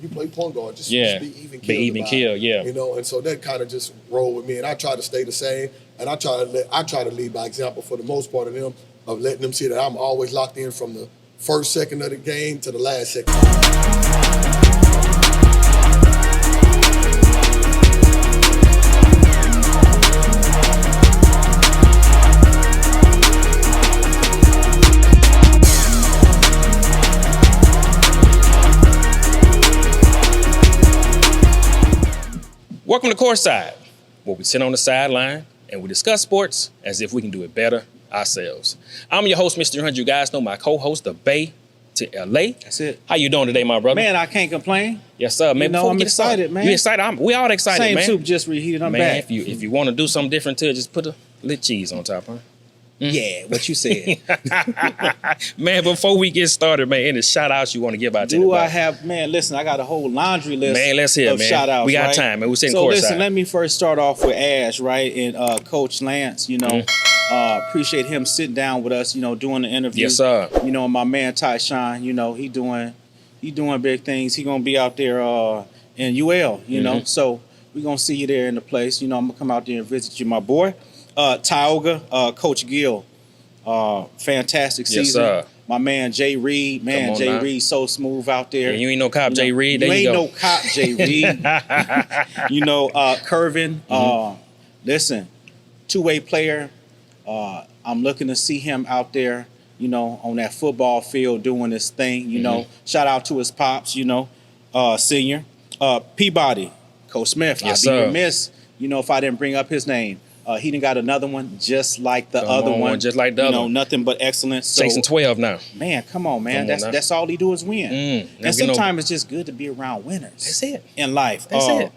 you play point guard, just be even killed. Be even killed, yeah. You know, and so that kind of just rolled with me, and I try to stay the same, and I try to lead by example for the most part of them, of letting them see that I'm always locked in from the first second of the game to the last second. Welcome to Courtside, where we sit on the sideline and we discuss sports as if we can do it better ourselves. I'm your host, Mr. 300. You guys know my co-host, the Bay to LA. That's it. How you doing today, my brother? Man, I can't complain. Yes, sir. Man, I'm excited, man. You excited? We all excited, Same man. soup, just reheated. I'm back. If you want to do something different to it, just put a little cheese on top, huh? Yeah, what you said. Man, before we get started, man, any shout outs you want to give out to anybody? I have, man, listen, I got a whole laundry list man, let's hear, of man. shout outs. We got right? time, man. We're sitting so courtside. Listen, let me first start off with Ash, right? And Coach Lance, appreciate him sitting down with us, doing the interview. Yes, sir. My man Tyshawn, he doing big things. He gonna be out there in UL, So we're gonna see you there in the place. I'm gonna come out there and visit you, my boy. Tioga, Coach Gill. Fantastic season. Yes, sir. My man Jay Reed, Jay Reed so smooth out there. Yeah, you ain't no cop, Jay Reed. You there ain't you go. no cop, Jay Reed. Curvin. Listen, two-way player. I'm looking to see him out there, on that football field doing his thing. Shout out to his pops, senior. Peabody, Coach Smith. Yes, I'd be sir. remiss, if I didn't bring up his name. He done got another one just like the other one. Just like the other one. Nothing but excellence. So, chasing 12 now. Man, come on, man. That's all he do is win. And sometimes it's just good to be around winners. That's it. In life. That's it.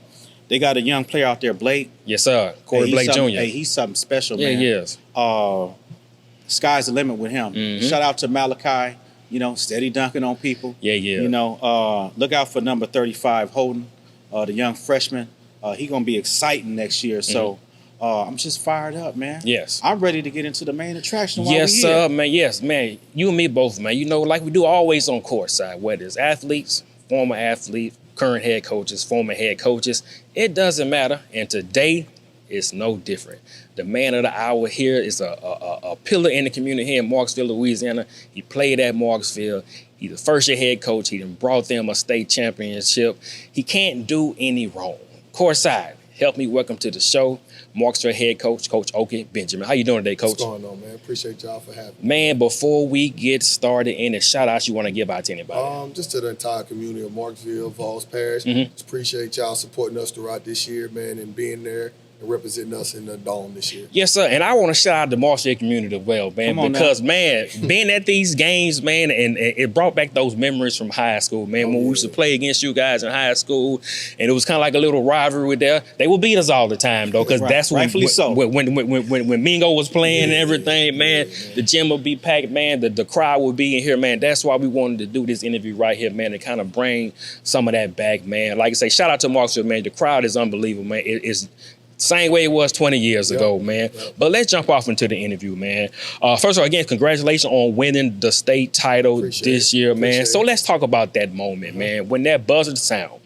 They got a young player out there, Blake. Yes, sir. Corey Blake Jr. Hey, he's something special, yeah, man. he is. Sky's the limit with him. Shout out to Malachi, steady dunking on people. Yeah. Look out for number 35, Holden, the young freshman. He going to be exciting next year. So I'm just fired up, man. Yes. I'm ready to get into the main attraction while Yes, we're sir, here. man. Yes, man. You and me both, man. Like we do always on Courtside, whether it's athletes, former athletes, current head coaches, former head coaches. It doesn't matter. And today, it's no different. The man of the hour here is a pillar in the community here in Marksville, Louisiana. He played at Marksville. He's the first-year head coach. He done brought them a state championship. He can't do any wrong. Courtside, help me welcome to the show, Marksville head coach, Coach Oki Benjamin. How you doing today, Coach? What's going on, man? Appreciate y'all for having me. Man, before we get started, any shout-outs you want to give out to anybody? Just to the entire community of Marksville, Vols Parish. Just appreciate y'all supporting us throughout this year, man, and being there and representing us in the Dome this year. Yes, sir. And I want to shout out the Marksville community as well, man, because, man, being at these games, man, and it brought back those memories from high school, man, when we used to play against you guys in high school, and it was kind of like a little rivalry there. They would beat us all the time, though, because that's when Mingo was playing and everything, man, the gym would be packed, man, the crowd would be in here, man. That's why we wanted to do this interview right here, man, to kind of bring some of that back, man. Like I say, shout out to Marksville, man. The crowd is unbelievable, man. It's same way it was 20 years ago, man. But let's jump off into the interview, man. First of all, again, congratulations on winning the state title this year, man. So let's talk about that moment, man. When that buzzer sound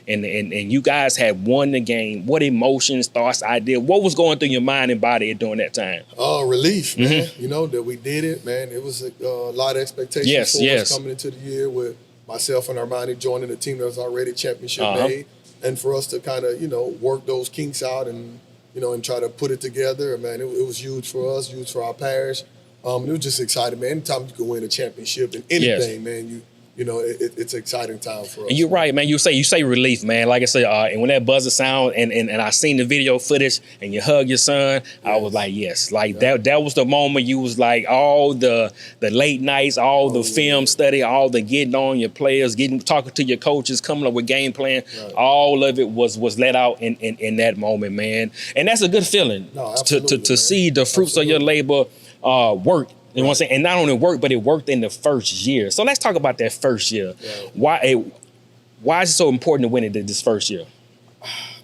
and you guys had won the game, what emotions, thoughts, ideas, what was going through your mind and body during that time? Relief, man. That we did it, man. It was a lot of expectations for us coming into the year with myself and Armani joining a team that was already championship made. And for us to kind of, work those kinks out and, and try to put it together, man, it was huge for us, huge for our parish. It was just exciting, man. Anytime you can win a championship in anything, man, it's an exciting time for us. And you're right, man. You say relief, man. Like I said, and when that buzzer sound and I seen the video footage and you hug your son, I was like, yes. Like that was the moment you was like all the late nights, all the film study, all the getting on your players, talking to your coaches, coming up with game plan. Right. All of it was let out in that moment, man. And that's a good feeling to see the fruits of your labor work. You know what I'm saying? And not only work, but it worked in the first year. So let's talk about that first year. Yeah. Why is it so important to win it this first year?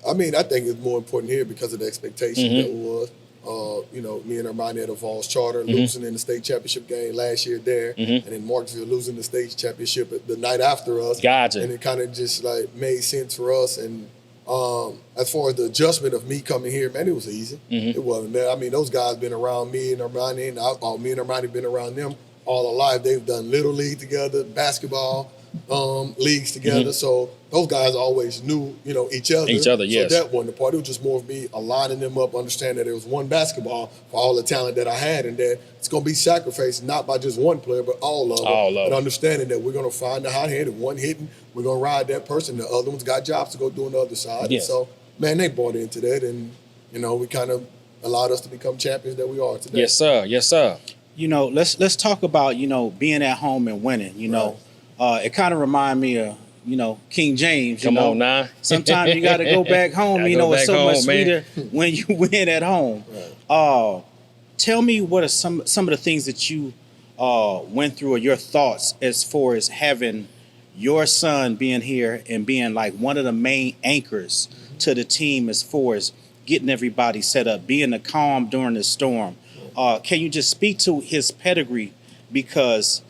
I mean, I think it's more important here because of the expectation that it was. Me and Armani at a Vols Charter, losing in the state championship game last year there, and then Marksville losing the state championship the night after us. Gotcha. And it kind of just like made sense for us. And as far as the adjustment of me coming here, man, it was easy. It wasn't that. I mean, those guys been around me and Armani, and me and Armani been around them all our life. They've done little league together, basketball leagues together. So those guys always knew, each other. Yes. So that wasn't the part. It was just more of me aligning them up, understanding that it was one basketball for all the talent that I had, and that it's going to be sacrificed not by just one player, but all of them. And understanding that we're going to find the hot hand, and one hitting, we're going to ride that person. The other one's got jobs to go do on the other side. Yes. And so, man, they bought into that, and, we kind of allowed us to become champions that we are today. Yes, sir. Yes, sir. Let's talk about, being at home and winning, It kind of reminds me of, King James. Come on now. Sometimes you got to go back home. It's so much sweeter when you win at home. Right. Tell me what are some of the things that you went through, or your thoughts as far as having your son being here and being like one of the main anchors to the team as far as getting everybody set up, being the calm during the storm. Can you just speak to his pedigree, because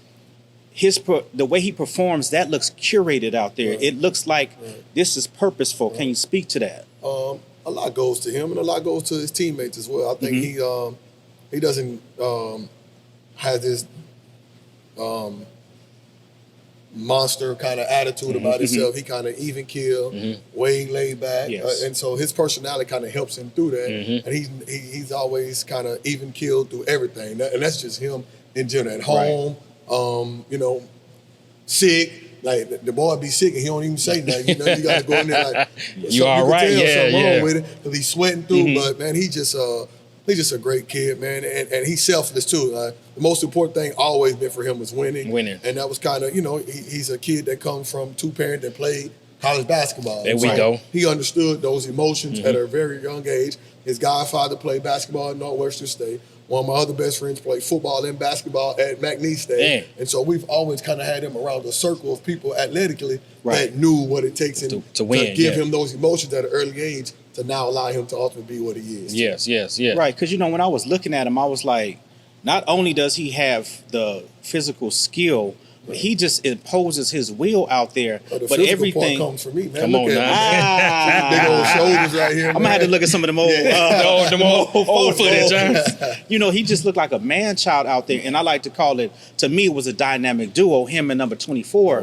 the way he performs, that looks curated out there. Right. It looks like this is purposeful. Right. Can you speak to that? A lot goes to him, and a lot goes to his teammates as well. I think he doesn't have this monster kind of attitude about himself. He kind of even keel, way laid back, and so his personality kind of helps him through that. And he's always kind of even keeled through everything, and that's just him in general. At home. Right. Sick, like the boy be sick and he don't even say nothing. You got to go in there like, you all right? Something wrong with it, because he's sweating through. But man, he's just a great kid, man, and he's selfless too. The most important thing always been for him was winning, and that was kind of he's a kid that comes from two parents that played college basketball. There we go. He understood those emotions at a very young age. His godfather played basketball at Northwestern State. One of my other best friends played football and basketball at McNeese State. And so we've always kind of had him around a circle of people athletically that knew what it takes to win, to give him those emotions at an early age to now allow him to ultimately be what he is. Yes. Right, because, when I was looking at him, I was like, not only does he have the physical skill, but he just imposes his will out there. But everything part comes from me, man. Come on now. Big old shoulders right here. I'm gonna have to look at some of them old footage. He just looked like a man child out there, and I like to call it. To me, it was a dynamic duo. Him and number 24,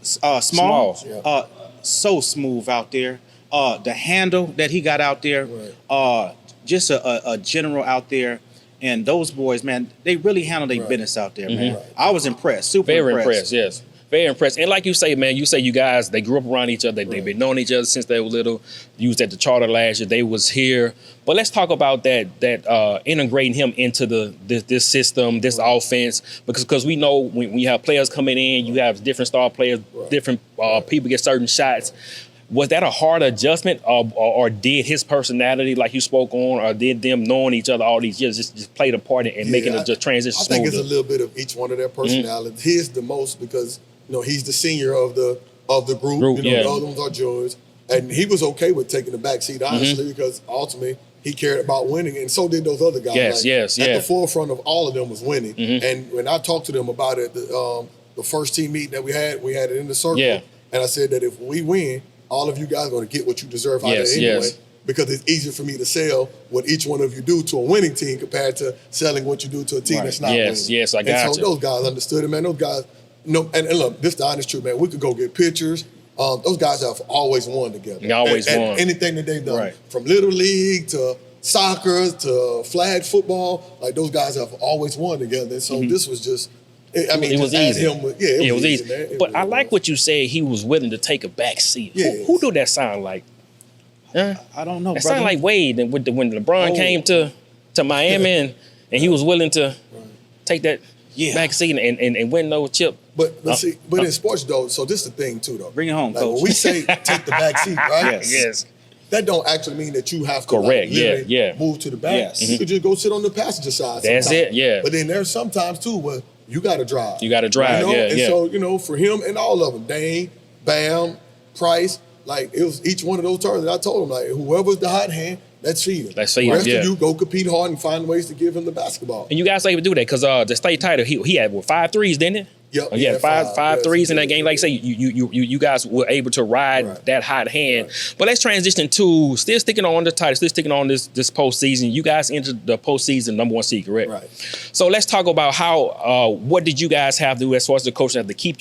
Small. So smooth out there. The handle that he got out there, just a general out there. And those boys, man, they really handle their business out there, man. Right. I was impressed, Very impressed, yes. Very impressed. And like you say, man, you guys, they grew up around each other. They've been knowing each other since they were little. You was at the charter last year. They was here. But let's talk about that integrating him into this system, this offense, because we know when you have players coming in, you have different star players, different people get certain shots. Was that a hard adjustment, or did his personality, like you spoke on, or did them knowing each other all these years just played a part in making the transition smoother? I think it's a little bit of each one of their personalities. His the most because he's the senior of the group. The other ones are juniors, and he was okay with taking the back seat, honestly, because ultimately he cared about winning, and so did those other guys. At the forefront of all of them was winning. And when I talked to them about it, the first team meeting that we had it in the circle, and I said that if we win, all of you guys are going to get what you deserve out of it anyway, because it's easier for me to sell what each one of you do to a winning team compared to selling what you do to a team that's not winning. Yes, I got you. And so those guys understood it, man. Those guys, and look, this is the honest truth, man. We could go get pictures. Those guys have always won together. Always won. Anything that they've done, from Little League to soccer to flag football, like those guys have always won together. And so this was just... it was easy. It was easy. Man. But I like what you said. He was willing to take a back seat. Who do that sound like? I don't know. It sounded like Wade when LeBron came to Miami and he was willing to take that back seat and win no chip. But in sports though, so this is the thing too though. Bring it home, coach. When we say take the back seat, right? Yes. That don't actually mean that you have to move to the back. Yes. You could just go sit on the passenger side. That's it. But then there's sometimes too where you got to drive. So, for him and all of them, Dane, Bam, Price, like it was each one of those turns that I told him, like whoever's the hot hand, Let's feed him. Let's feed him. The rest of you go compete hard and find ways to give him the basketball. And you guys able to do that because the state title, he had 5 threes, didn't it? Yep. He had five threes in that game. Like I say, you guys were able to ride that hot hand. Right. But let's transition to still sticking on the title, still sticking on this postseason. You guys entered the postseason #1 seed, correct? Right. So let's talk about how what did you guys have to do as far as the coaching have to keep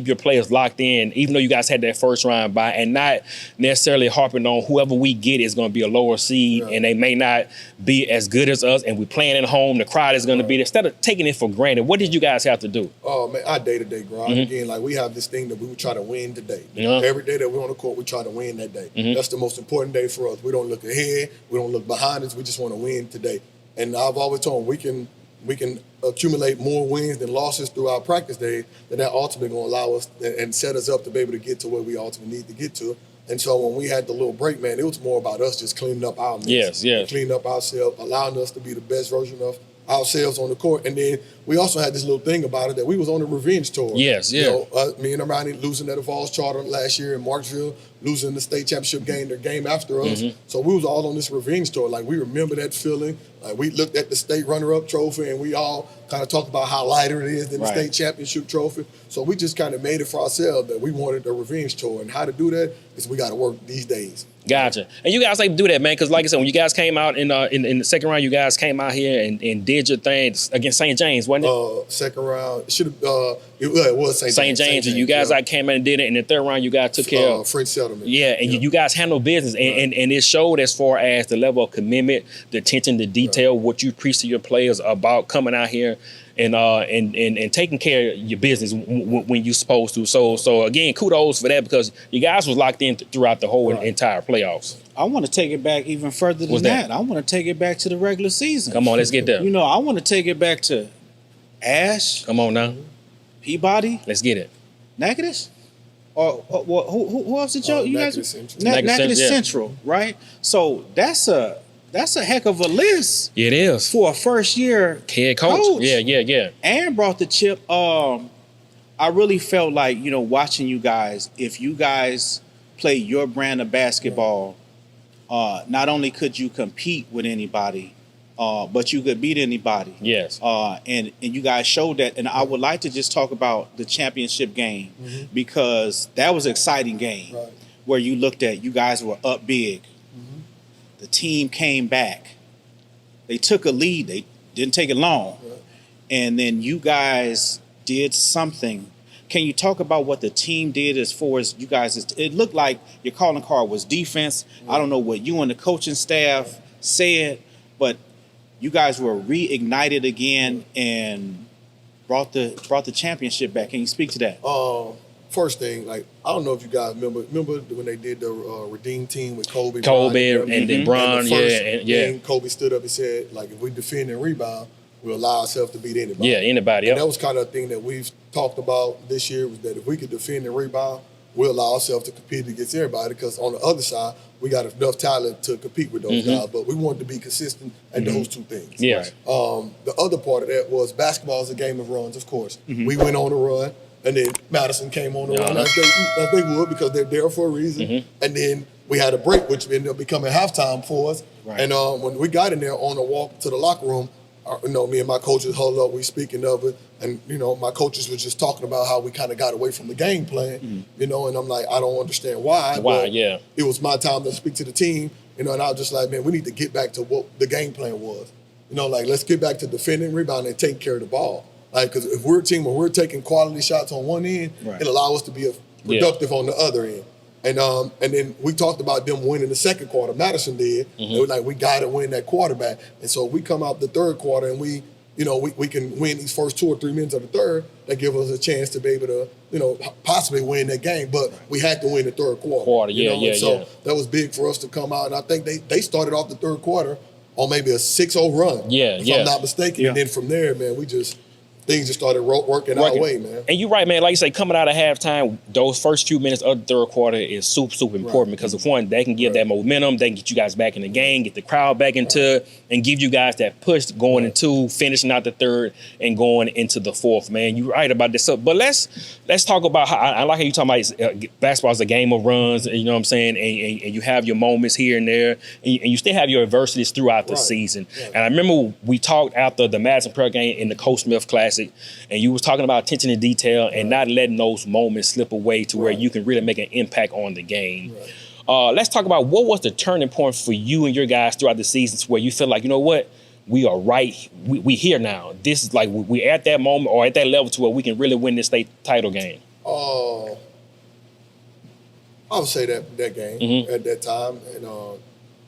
your players locked in, even though you guys had that first round bye, and not necessarily harping on whoever we get is going to be a lower seed, and they may not be as good as us, and we're playing at home. The crowd is going to be there. Instead of taking it for granted, what did you guys have to do? Oh man, day-to-day grind. Again, like we have this thing that we would try to win today. Every day that we're on the court, we try to win that day. That's the most important day for us. We don't look ahead. We don't look behind us. We just want to win today. And I've always told them we can accumulate more wins than losses through our practice days, and that ultimately going to allow us and set us up to be able to get to where we ultimately need to get to. And so when we had the little break, man, it was more about us just cleaning up our mess. Cleaning up ourselves, allowing us to be the best version of ourselves on the court. And then we also had this little thing about it that we was on a revenge tour. Me and Armani losing at the Falls Charter last year in Marksville, losing the state championship game, their game after us. So we was all on this revenge tour. Like we remember that feeling. Like we looked at the state runner-up trophy and we all kind of talked about how lighter it is than the state championship trophy. So we just kind of made it for ourselves that we wanted a revenge tour. And how to do that is we got to work these days. Gotcha. And you guys like to do that, man, because like I said, when you guys came out in the second round, you guys came out here and did your thing against St. James, wasn't it? Second round, it was St. James. And you guys came in and did it. And the third round, you guys took care of French Settlement. And you guys handled business, and it showed as far as the level of commitment, the attention to detail, what you preach to your players about coming out here and taking care of your business when you're supposed to. So again, kudos for that, because you guys was locked in throughout the whole entire playoffs. I want to take it back even further than that. I want to take it back to the regular season. Come on, let's get there. I want to take it back to Ash. Come on now. Peabody. Let's get it. Natchitoches? Or who else did you guys? Natchitoches Central, right? So that's a heck of a list. It is for a first year head coach. Yeah. And brought the chip. I really felt like watching you guys. If you guys play your brand of basketball, not only could you compete with anybody, but you could beat anybody. Yes. And you guys showed that. And I would like to just talk about the championship game because that was an exciting game where you looked at, you guys were up big. The team came back. They took a lead. They didn't take it long. And then you guys did something. Can you talk about what the team did as far as you guys? It looked like your calling card was defense. I don't know what you and the coaching staff said, but you guys were reignited again and brought the championship back. Can you speak to that? First thing, I don't know if you guys remember when they did the Redeem team with Kobe and then Bron, and the first game, Kobe stood up and said, if we defend and rebound, we'll allow ourselves to beat anybody. Yeah, anybody. And that was kind of a thing that we've talked about this year, was that if we could defend and rebound, we'll allow ourselves to compete against everybody, because on the other side, we got enough talent to compete with those guys, but we wanted to be consistent at those two things. Yes. The other part of that was basketball is a game of runs, of course. We went on a run. And then Madison came on the run as they would, because they're there for a reason. And then we had a break, which ended up becoming halftime for us. And when we got in there on the walk to the locker room, me and my coaches huddled up, we speaking of it. And, my coaches were just talking about how we kind of got away from the game plan, and I'm like, I don't understand why. It was my time to speak to the team, and I was just like, man, we need to get back to what the game plan was. Let's get back to defending, rebounding, and taking care of the ball. Because if we're a team where we're taking quality shots on one end, it'll allow us to be productive on the other end. And then we talked about them winning the second quarter. Madison did. It was like, we got to win that quarterback. And so we come out the third quarter and we can win these first 2 or 3 minutes of the third. That give us a chance to be able to, possibly win that game. But we had to win the third quarter. So that was big for us to come out. And I think they started off the third quarter on maybe a 6-0 run, if I'm not mistaken. And then from there, man, things just started working our way, man. And you're right, man. Like you say, coming out of halftime, those first few minutes of the third quarter is super important because of one, they can give that momentum, they can get you guys back in the game, get the crowd back into it, and give you guys that push going into finishing out the third and going into the fourth, man. You're right about this. But let's talk about how I like how you talking about basketball is a game of runs, you know what I'm saying? And you have your moments here and there, and you still have your adversities throughout the season. And I remember we talked after the Madison Prep game in the Coach Smith Classic, and you was talking about attention to detail and not letting those moments slip away to where you can really make an impact on the game. Let's talk about what was the turning point for you and your guys throughout the seasons where you feel like, you know what, we are right, we here now. This is like we at that moment or at that level to where we can really win this state title game. I would say that game at that time, and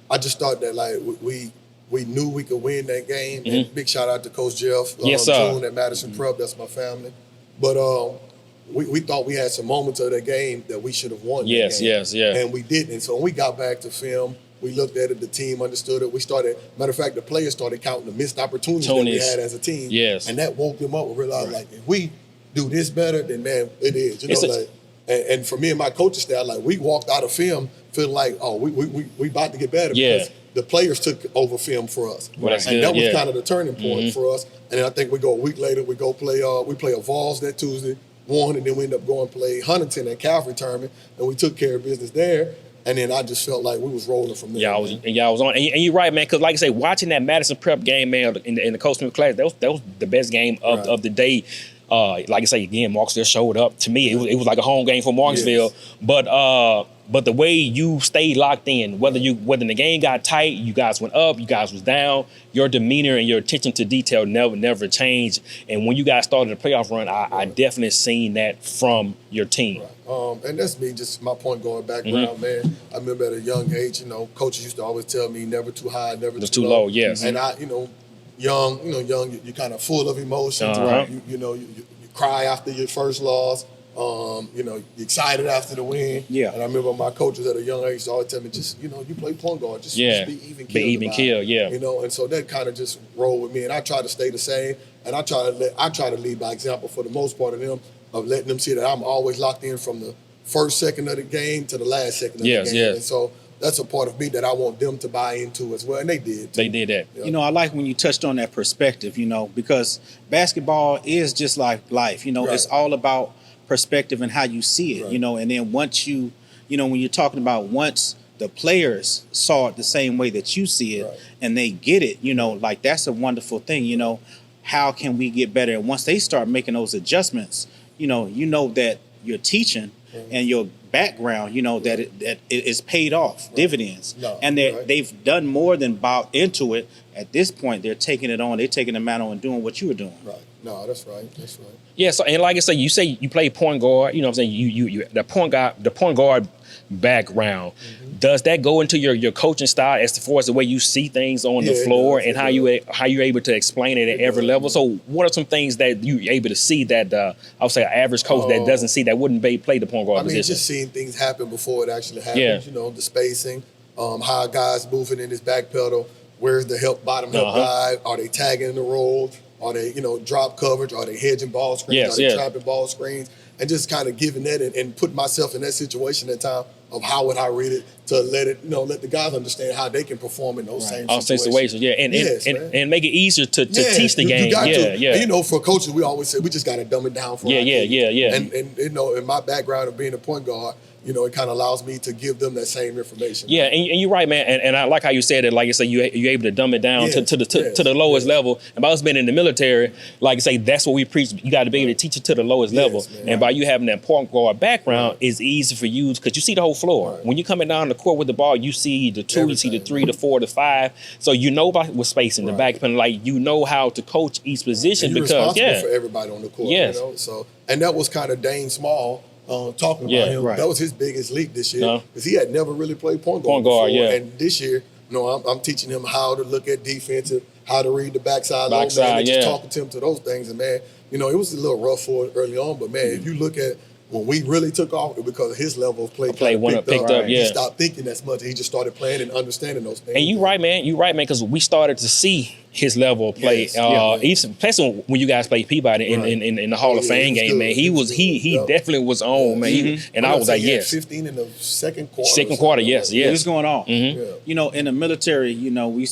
I just thought that like we knew we could win that game. And big shout out to Coach Jeff, June at Madison Prep. That's my family. But we thought we had some moments of that game that we should have won. Yes, and we didn't. And so when we got back to film, we looked at it. The team understood it. We started. Matter of fact, the players started counting the missed opportunities that we had as a team. Yes, and that woke them up. We realized like if we do this better, then man, it is. You know, and for me and my coaching staff, like we walked out of film feeling like, oh, we about to get better because the players took over film for us, and that was kind of the turning point for us. And then I think we go a week later, we play a Vols that Tuesday, won, and then we end up going play Huntington at Calvary tournament, and we took care of business there. And then I just felt like we was rolling from there. Y'all was on, and you're right, man. Because like I say, watching that Madison Prep game, man, in the Coach Smith class, that was the best game of the day. Like I say again, Marksville showed up. To me, it was like a home game for Marksville. Yes. But the way you stayed locked in, whether the game got tight, you guys went up, you guys was down, your demeanor and your attention to detail never changed. And when you guys started the playoff run, I definitely seen that from your team. And that's me, just my point going background, man. I remember at a young age, coaches used to always tell me never too high, never too low. Yes. And I, young, you're kind of full of emotions, right? You cry after your first loss. You're excited after the win. Yeah. And I remember my coaches at a young age always tell me, just, you play point guard. Just be even killed. Be even killed, and so that kind of just rolled with me. And I try to stay the same. And I try to lead by example for the most part of them, of letting them see that I'm always locked in from the first second of the game to the last second of the game. Yes. And so that's a part of me that I want them to buy into as well. And they did. They did that. Yeah. I like when you touched on that perspective, because basketball is just like life. It's all about perspective and how you see it, and then once you, when you're talking about once the players saw it the same way that you see it and they get it, like that's a wonderful thing, how can we get better? And once they start making those adjustments, that you're teaching and your background, that it is paid off dividends. And they've done more than bought into it. At this point, they're taking it on. They're taking the mantle and doing what you were doing. Right. No, that's right. That's right. Yeah. So, and like I say, you play point guard. You know what I'm saying? You the point guard background. Does that go into your coaching style as far as the way you see things on the floor and how you're able to explain it at every level? So, what are some things that you're able to see that I would say an average coach that doesn't see, that wouldn't play the point guard position? Just seeing things happen before it actually happens. The spacing, how guys moving in his back pedal. Where's the bottom help guy? Are they tagging the roll? Are they, drop coverage? Are they hedging ball screens? Are they trapping ball screens? And just kind of giving that and putting myself in that situation at time of how would I read it to let the guys understand how they can perform in those same situations. And make it easier to teach the game. And, for coaches, we always say we just got to dumb it down for our team. And in my background of being a point guard, it kind of allows me to give them that same information. Yeah, and you're right, man. And I like how you said it. Like you say, you're able to dumb it down to the lowest level. And by us being in the military, like I say, that's what we preach. You got to be able to teach it to the lowest level. Man. And by you having that point guard background, it's easy for you because you see the whole floor. When you're coming down the court with the ball, you see the 2, you see the 3, the 4, the 5. So about with spacing, the back pen, like how to coach each position and you're because responsible for everybody on the court. So and that was kind of Dane Small. Talking about him, that was his biggest leap this year because he had never really played point guard before. And this year, I'm teaching him how to look at defensive, how to read the backside, and just talking to him to those things. And man, it was a little rough for it early on, but man, if you look at when we really took off, it because his level of play picked up. He stopped thinking as much. He just started playing and understanding those things. And you're right, man. Because we started to see his level of play. Especially when you guys played Peabody in the Hall of Fame game, man. He definitely was on, man. And I was like, yes. 15 in the second quarter. Second quarter, yes. What's going on? You know, in the military, you know, we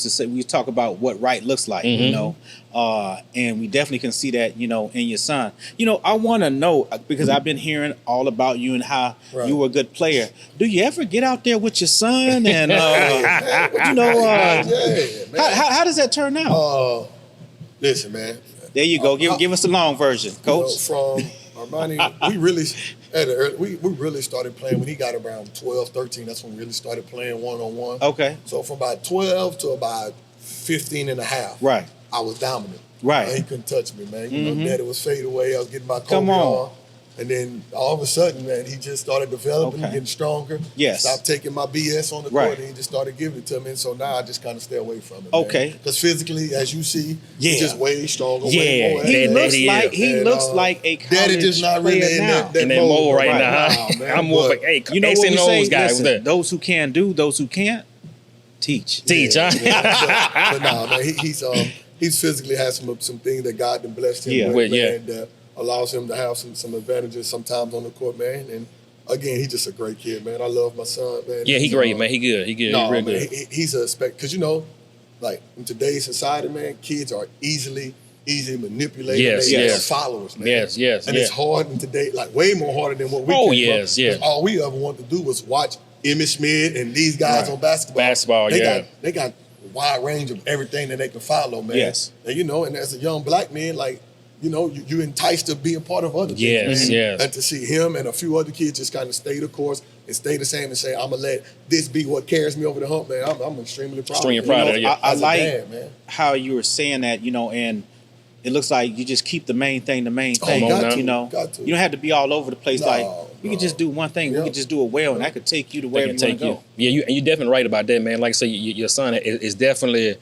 talk about what right looks like, you know, and we definitely can see that, you know, in your son. You know, I want to know, because I've been hearing all about you and how you were a good player. Do you ever get out there with your son and, you know, how does that turn out? Listen, man. There you go. Give us the long version, Coach. You know, from Armani, we really started playing when he got around 12, 13. That's when we really started playing one-on-one. Okay. So from about 12 to about 15 and a half, right, I was dominant. Right. He couldn't touch me, man. You know, Daddy was fade away. I was getting my Kobe on. And then all of a sudden, man, he just started developing, getting stronger. Yes. Stopped taking my BS on the court, and he just started giving it to me. And so now I just kind of stay away from it. Okay. Because physically, as you see, he's just way stronger. Yeah. Way more he looks like a college Daddy just not really in that mold right now. I'm more like, hey, you know what we say? Guys, listen, those who can do, those who can't, teach. Huh? But nah, man, he's physically has some things that God done blessed him with, and allows him to have some advantages sometimes on the court, man. And again, he's just a great kid, man. I love my son, man. Yeah, he great, man. He good. He good. No, he real man, good. He's a because you know, like in today's society, man, kids are easily manipulated. Yes. Followers, man. Yes. And it's hard in today, like way more harder than what we came from. Yes. All we ever wanted to do was watch Emmitt Smith and these guys on basketball. They got a wide range of everything that they can follow, man. Yes. And you know, and as a young black man, like, you know, you enticed to be a part of other things. Yes. And to see him and a few other kids just kind of stay the course and stay the same and say, I'm going to let this be what carries me over the hump, man. I'm extremely proud of it. I like how you were saying that, you know, and it looks like you just keep the main thing. You know, you don't have to be all over the place. We can just do one thing. We can just do it well, and that could take you to wherever you want to go. Yeah, you're definitely right about that, man. Like I say, your son is definitely,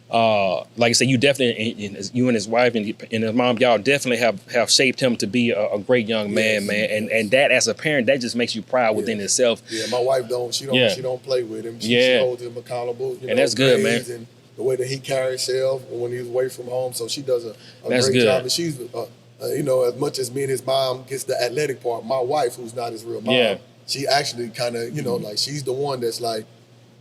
like I say, you definitely, you and his wife and his mom, y'all definitely have shaped him to be a great young man, man. And that, as a parent, that just makes you proud within itself. Yeah, my wife she don't play with him. She holds him accountable. You know, that's good, man. And the way that he carries himself when he was away from home, so she does a great job. And she's, you know, as much as me and his mom gets the athletic part, my wife, who's not his real mom, she actually kind of, you know, like she's the one that's like,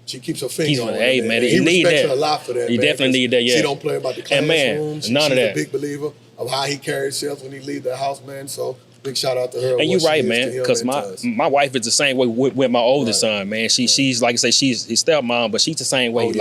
she keeps her finger on it. Hey, man, he need respects that. her a lot for that. You definitely need that, She don't play about the classroom. None of that. She's a big believer of how he carries himself when he leaves the house, man. So big shout out to her. And you're right, man, because my wife is the same way with my oldest son, man. She's like I say, she's his stepmom, but she's the same way.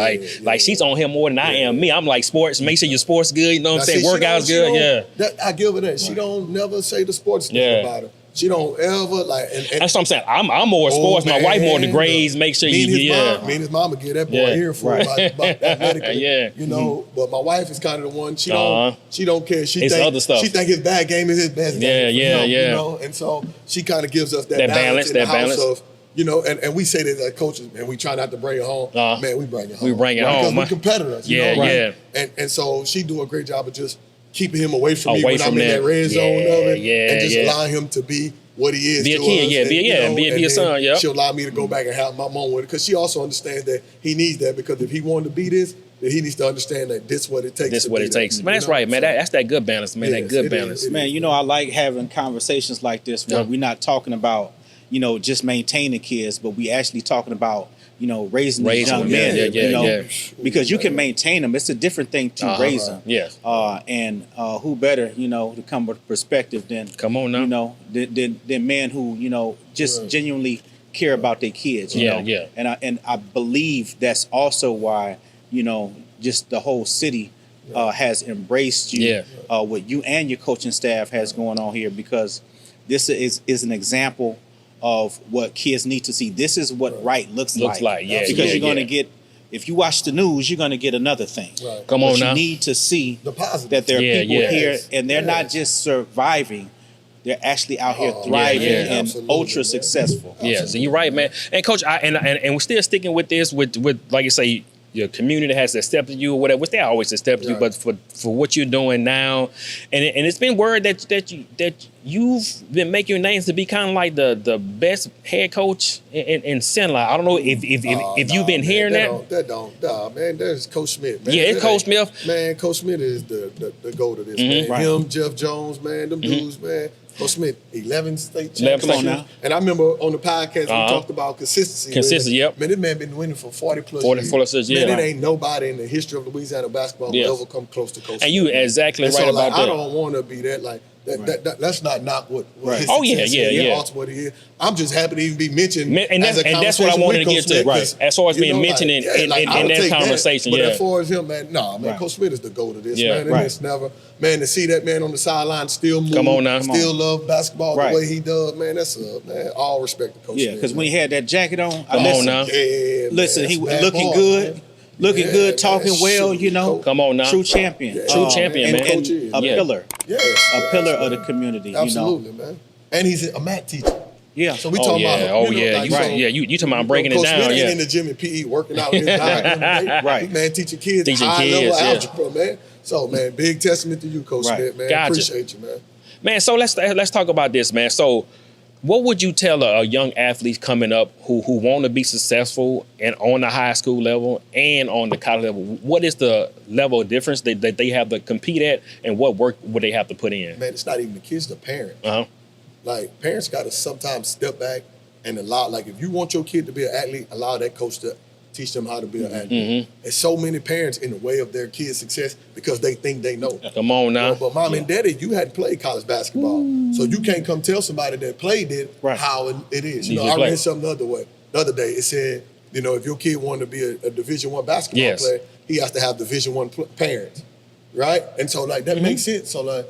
Like she's on him more than I am. Me, I'm like sports. Make sure your sports good. You know what I'm saying? Workout's good. I give her that. She don't never say the sports stuff about her. She don't ever like. And that's what I'm saying. I'm more sports. My wife more the grades. Make sure me and his mama get that boy here for about athletically. You know, but my wife is kind of the one. She don't care. She think his bad game is his best game. You know, and so she kind of gives us that balance in the house of, you know, and we say that as coaches, man, we try not to bring it home. Man, we bring it home. We bring it home. Because we're competitors. You know, right? And so she do a great job of just keeping him away from me when I'm in that red zone of it, and just allowing him to be what he is. Be a kid, be a son. Yeah, she'll allow me to go back and have my moment with it because she also understands that he needs that, because if he wanted to be this, then he needs to understand that this is what it takes. This is what it takes. Man, that's right, man. That's that good balance, man. That good balance, man. You know, I like having conversations like this where we're not talking about, you know, just maintaining kids, but we actually talking about, you know, raising these young men, you know, because you can maintain them. It's a different thing to raise them. Yes. And who better, you know, to come with perspective than, you know, than men who, you know, just genuinely care about their kids, you know. And I believe that's also why, you know, just the whole city has embraced you, what you and your coaching staff has going on here, because this is an example of what kids need to see. This is what right looks like. Because you're going to get, if you watch the news, you're going to get another thing. Come on now. You need to see the positive. That there are people here, and they're not just surviving. They're actually out here thriving and ultra successful. Yeah, so you're right, man. And Coach, and we're still sticking with this with like you say, your community has accepted you or whatever, which they always accepted you, but for what you're doing now, and it's been word that you've been making your names to be kind of like the best head coach in Central. I don't know if you've been hearing that. Man. There's Coach Smith. Man. Yeah, it's Coach Smith. Man, Coach Smith is the goat of this. Man, him, Jeff Jones, man, them dudes, man. Coach Smith, 11 state championships. And I remember on the podcast we talked about consistency. Consistency, yep. Man, this man been winning for 40 plus 40 years. plus years, yeah. Man, it ain't nobody in the history of Louisiana basketball who ever come close to Coach Smith. And you exactly and right so, about that. I don't want to be that like. Let's not knock what his success is, ultimately is. I'm just happy to even be mentioned. And that's what I wanted to get to. Right. As far as being mentioned in that conversation. But as far as him, man, Coach Smith is the GOAT of this, man. And it's never, man, to see that man on the sideline still move, still love basketball the way he does, man, that's all respect to Coach Smith. Yeah, because when he had that jacket on, listen, he was looking good. Man. Looking good, talking well, you know. Come on now. True champion. True champion, man. And a pillar. A pillar of the community, absolutely, you know. man. And he's a math teacher. Yeah. So we talking about you talking about breaking it down. In the gym and PE working out his diet. Right. Man, teaching kids high level algebra, man. So, man, big testament to you, Coach Smith, man. Gotcha. Appreciate you, man. Man, so let's talk about this, man. So what would you tell a young athlete coming up who want to be successful and on the high school level and on the college level? What is the level of difference that they have to compete at, and what work would they have to put in? Man, it's not even the kids, the parents. Like, parents got to sometimes step back and allow, like, if you want your kid to be an athlete, allow that coach to teach them how to be an athlete. And so many parents in the way of their kids' success because they think they know. Come on now. But mom and daddy, you hadn't played college basketball. So you can't come tell somebody that played it how it is. You know, I read something the other day. It said, you know, if your kid wanted to be a Division I basketball player, he has to have Division I parents, right? And so, like, that makes sense. So, like,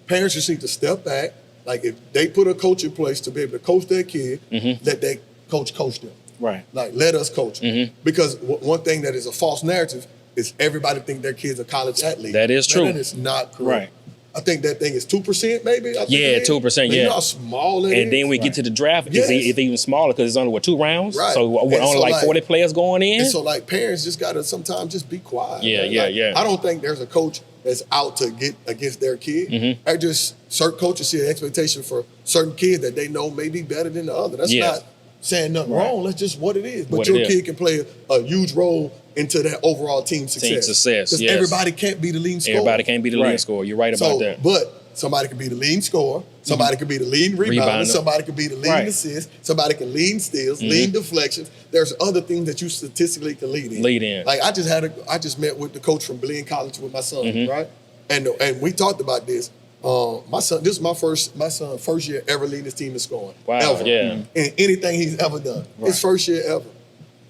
parents just need to step back. Like, if they put a coach in place to be able to coach their kid, let that coach them. Right. Like, let us coach them. Because one thing that is a false narrative is everybody think their kid's a college athlete. That is true. That is not correct. Right. I think that thing is 2%, maybe. 2%. You know how small it is. And then we get to the draft. It's even smaller because it's only 2 rounds. Right. So only like 40 players going in. And so, like, parents just gotta sometimes just be quiet. Yeah. I don't think there's a coach that's out to get against their kid. I just certain coaches see an expectation for certain kids that they know may be better than the other. That's not saying nothing wrong. That's just what it is. But your kid can play a huge role into that overall team success. Because everybody can't be the leading scorer. Everybody can't be the leading scorer. You're right about that. But somebody can be the leading scorer. Somebody can be the leading rebounder. Somebody can be the leading assist. Somebody can lead steals, lead deflections. There's other things that you statistically can lead in. Like, I just met with the coach from Belen College with my son, right? And we talked about this. My son, this is my son first year ever leading his team in scoring. Wow, ever. In anything he's ever done. His first year ever.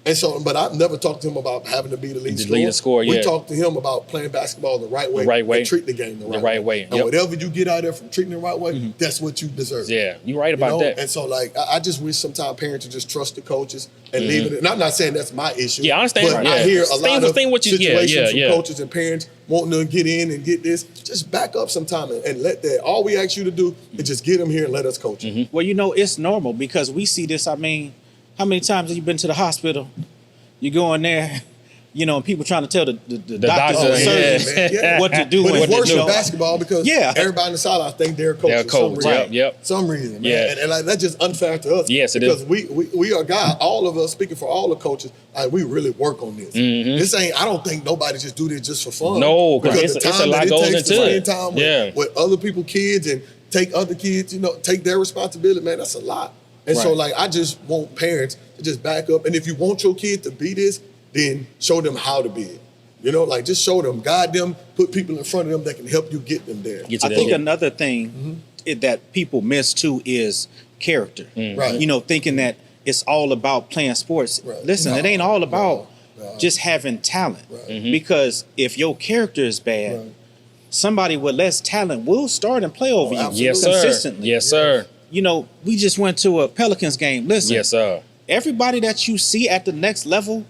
And so, but I've never talked to him about having to be the lead scorer. We talked to him about playing basketball the right way. And treating the game the right way. And whatever you get out there from treating it the right way, that's what you deserve. Yeah, you're right about that. And so, like, I just wish sometimes parents would just trust the coaches and leave it. And I'm not saying that's my issue. Yeah, I understand. But I hear a lot of situations from coaches and parents wanting to get in and get this. Just back up sometime and let that. All we ask you to do is just get them here and let us coach them. Well, you know, it's normal because we see this. I mean, how many times have you been to the hospital? You go in there, you know, and people trying to tell the doctors and surgeons what to do. But it's worse in basketball because everybody in the sideline think they're coach for some reason. Man. And like, that's just unfair to us. Yes, it is. Because we are guys, all of us, speaking for all the coaches, like, we really work on this. This ain't, I don't think nobody just do this just for fun. No, because it's a lot goes into it. Time with other people's kids and take other kids, you know, take their responsibility, man, that's a lot. And so, like, I just want parents to just back up. And if you want your kid to be this, then show them how to be it. You know, like, just show them, guide them, put people in front of them that can help you get them there. I think another thing that people miss, too, is character. Right. You know, thinking that it's all about playing sports. Right. Listen, it ain't all about just having talent. Because if your character is bad, somebody with less talent will start and play over you consistently. Yes, sir. You know, we just went to a Pelicans game. Listen, yes, sir. Everybody that you see at the next level,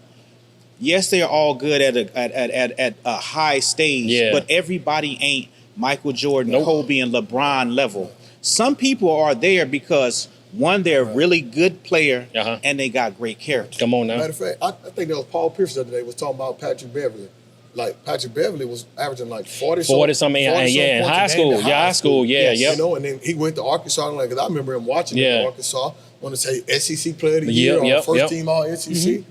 yes, they're all good at a high stage, but everybody ain't Michael Jordan, Kobe, and LeBron level. Some people are there because One, they're a really good player, and they got great character. Come on now. Matter of fact, I think that was Paul Pierce the other day was talking about Patrick Beverly. Like Patrick Beverly was averaging like 40 something, in high school. High school. You know, and then he went to Arkansas. Like, cause I remember him watching him in Arkansas. Want to say SEC Player of the Year or first team All SEC.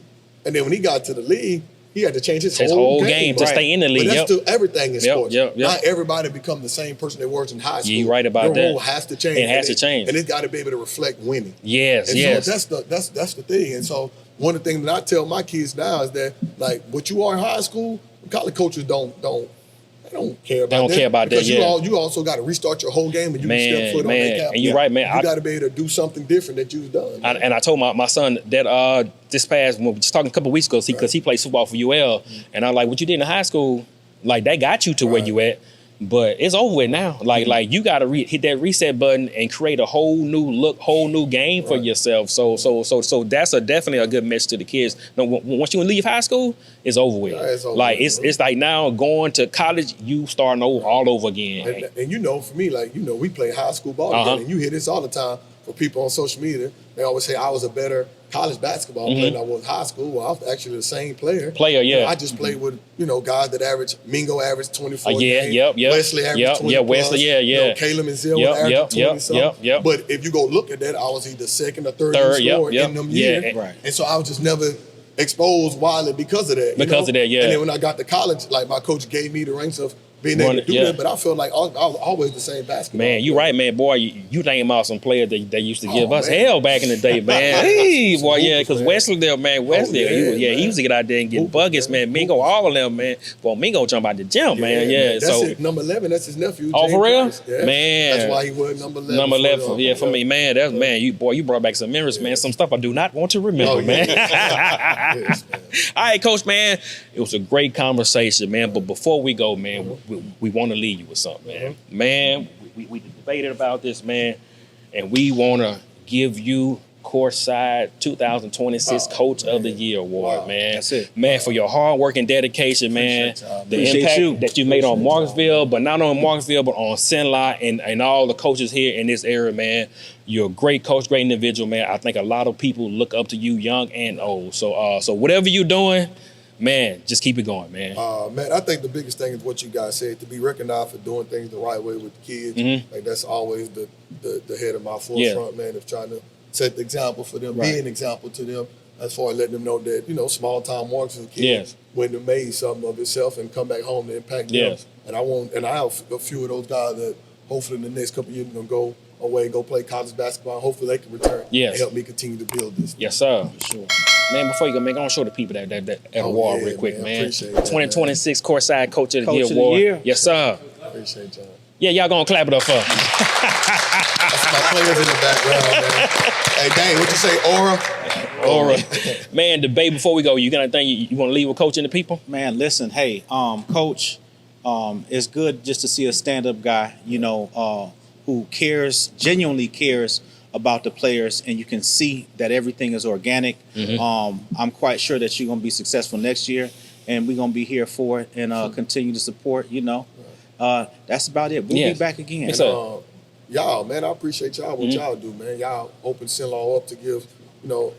And then when he got to the league, he had to change his whole game to stay in the league. But that's still everything in sports. Not everybody become the same person they was in high school. You're right about that. Your role has to change. It has to change, and it's got to be able to reflect winning. Yes. So that's the thing. And so one of the things that I tell my kids now is that, like, what you are in high school, college coaches don't care about that. They don't care about that. Because you also got to restart your whole game and you can step foot on that cap. And you're right, man. You got to be able to do something different that you've done. And I told my son that this past, we were just talking a couple of weeks ago, because he plays football for UL, and I'm like, what you did in high school, like that got you to where you at. But it's over with now. Like you got to hit that reset button and create a whole new look, whole new game for yourself. So that's definitely a good message to the kids. No, once you leave high school, it's over with. It's over like with, it's like now going to college, you starting over all over again. And you know, for me, like, you know, we play high school ball together, and you hear this all the time for people on social media. They always say I was a better college basketball player than I was high school. Well, I was actually the same player. You know, I just played with, you know, guys that averaged, Mingo averaged 24 games. Wesley averaged 20 plus. Wesley, You know, Caleb and Zill averaged 20 something. But if you go look at that, I was either second or third scorer in them years. And so I was just never exposed widely because of that. And then when I got to college, like, my coach gave me the ranks of being able to do that, but I feel like I was always the same basketball. Man, you're right, man. Boy, you name out some players that they used to give us hell back in the day, man. Hey, boy, because Wesley there, man. Wesley, he used to get out there and get buckets, man. Mingo, all of them, man. Boy, Mingo jump out the gym, man. That's it. Number 11, that's his nephew. Oh, for real? Man. That's why he was number 11. Number 11, for me, man. That's, man, you brought back some memories, man. Some stuff I do not want to remember, man. Yes, man. All right, Coach, man. It was a great conversation, man. But before we go, man, we want to leave you with something, man. Man, we debated about this, man, and we want to give you Courtside 2026 Coach of the Year award, man. That's it. Man, for your hard work and dedication, man. The impact that you made on Marksville, but not on Marksville, but on Sinlot and all the coaches here in this area, man. You're a great coach, great individual, man. I think a lot of people look up to you, young and old. So whatever you're doing, man, just keep it going, man. Man, I think the biggest thing is what you guys said, to be recognized for doing things the right way with the kids. Like, that's always the head of my forefront, man, of trying to set the example for them, be an example to them, as far as letting them know that, you know, small town Marksville kids wouldn't have made something of itself and come back home to impact them. And I have a few of those guys that hopefully in the next couple of years are going to go away, go play college basketball. Hopefully they can return and help me continue to build this. Yes, sir. For sure. Man, before you go, man, I want to show the people that award real quick, man. 2026 Courtside Coach of the Year award. Yes, sir. Appreciate y'all. Yeah, y'all gonna clap it up for. That's my players in the background, man. Hey, dang, what you say, Aura. Man, debate before we go. You got anything you want to leave with Coach and the people? Man, listen, hey, Coach, it's good just to see a stand-up guy, you know, who genuinely cares about the players, and you can see that everything is organic. I'm quite sure that you're going to be successful next year, and we're going to be here for it and continue to support, you know. That's about it. We'll be back again. Yes, y'all, man, I appreciate y'all, what y'all do, man. Y'all open Sinlaw up to give, you know,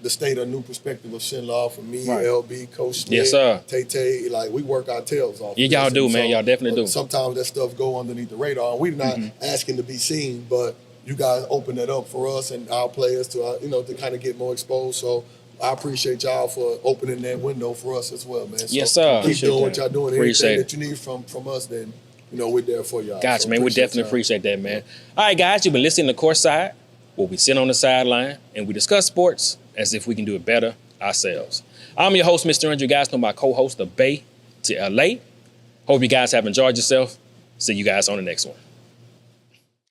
the state a new perspective of Sinlaw for me, LB, Coach Smith, yes, sir. Tay. Like, we work our tails off. Yeah, y'all do, man. Y'all definitely do. Sometimes that stuff go underneath the radar. We're not asking to be seen, but you guys open it up for us and our players to, you know, to kind of get more exposed. So I appreciate y'all for opening that window for us as well, man. So yes, sir. Keep doing what y'all doing. Anything that you need from us, then, you know, we're there for y'all. Gotcha, man. We definitely appreciate that, man. All right, guys, you've been listening to Courtside, where we sit on the sideline and we discuss sports as if we can do it better ourselves. I'm your host, Mr. Andrew. You guys know my co-host, the Bay to LA. Hope you guys have enjoyed yourself. See you guys on the next one.